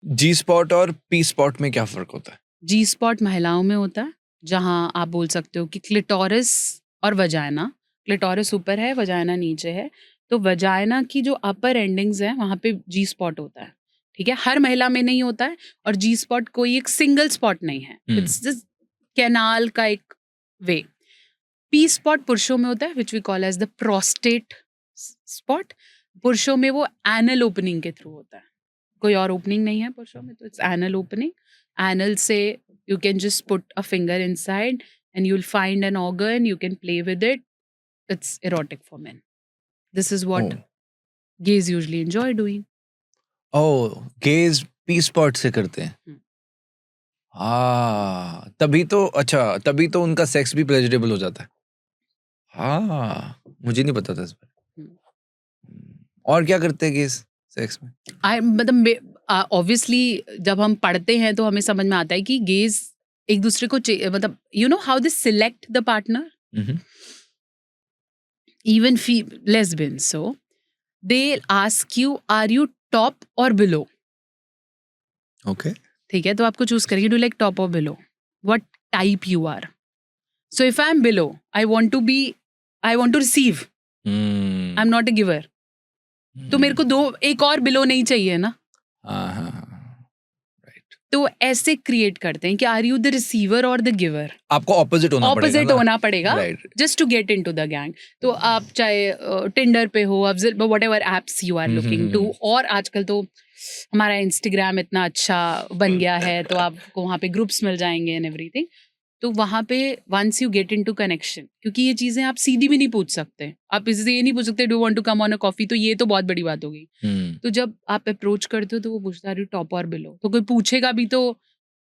जी spot और P spot में क्या फर्क होता है? जी स्पॉट महिलाओं में होता है, जहाँ आप बोल सकते हो कि क्लिटोरिस और वजाइना, क्लिटोरिस ऊपर है, वजाइना नीचे है, तो वजाइना की जो अपर एंडिंग्स हैं वहाँ पे जी स्पॉट होता है, ठीक है? हर महिला में नहीं होता है, और जी स्पॉट कोई एक सिंगल स्पॉट नहीं है, इट्स जस्ट कैनाल का एक वे। पी स्पॉट पुरुषों में होता है, which we call as the prostate spot. पुरुषों में वो एनल ओपनिंग के थ्रू होता है, कोई और ओपनिंग नहीं है पुरुषों में, तो इट्स एनल ओपनिंग। एनल से you can just put a finger inside and you'll find an organ, you can play with it. It's erotic for men. This is what Oh. gays usually enjoy doing. Oh, gauge P spot से करते हैं। हम्म। हाँ, तभी तो उनका sex भी pleasurable हो जाता है। हाँ, मुझे नहीं पता था इस बारे। और क्या करते हैं गेज सेक्स में? मतलब ऑब्वियसली जब हम पढ़ते हैं तो हमें समझ में आता है कि गेज एक दूसरे को मतलब you know how they select the partner, even lesbians, so they'll ask you, are you top or below? Okay. ठीक है, तो आपको चूज करेंगे, डू लाइक टॉप और below, what type you are. So if I am below, I want to receive, I am not a giver, तो मेरे को एक और बिलो नहीं चाहिए ना। राइट। तो ऐसे क्रिएट करते हैं कि आर यू द रिसीवर और द गिवर, आपको ऑपोजिट होना पड़ेगा right, just to get into the gang. तो आप चाहे टिंडर पे हो, whatever apps you are looking to, और आजकल तो हमारा इंस्टाग्राम इतना अच्छा बन गया है, तो आपको वहाँ पे ग्रुप्स मिल जाएंगे एंड एवरीथिंग। तो वहाँ पे once you get into connection, क्योंकि ये चीज़ें आप सीधी भी नहीं पूछ सकते, आप इससे ये नहीं पूछ सकते do want to come on a coffee, तो ये तो बहुत बड़ी बात हो गई। तो जब आप अप्रोच करते हो तो वो पूछता है टॉप और बिलो, तो कोई पूछेगा भी तो,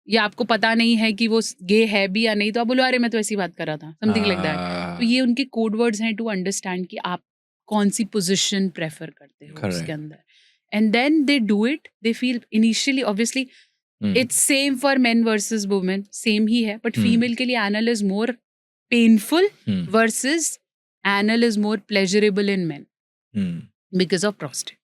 या आपको पता नहीं है कि वो गे है भी या नहीं, तो आप बोलो अरे मैं तो ऐसी बात कर रहा था, समथिंग लाइक दैट। तो ये उनके कोड वर्ड्स हैं टू अंडरस्टैंड कि आप कौन सी पोजीशन प्रेफर करते हो उसके अंदर, and then they do it, they feel initially, obviously it's same for men versus women, same ही है, बट फीमेल के लिए anal is more painful versus anal is more pleasurable in men because of prostate.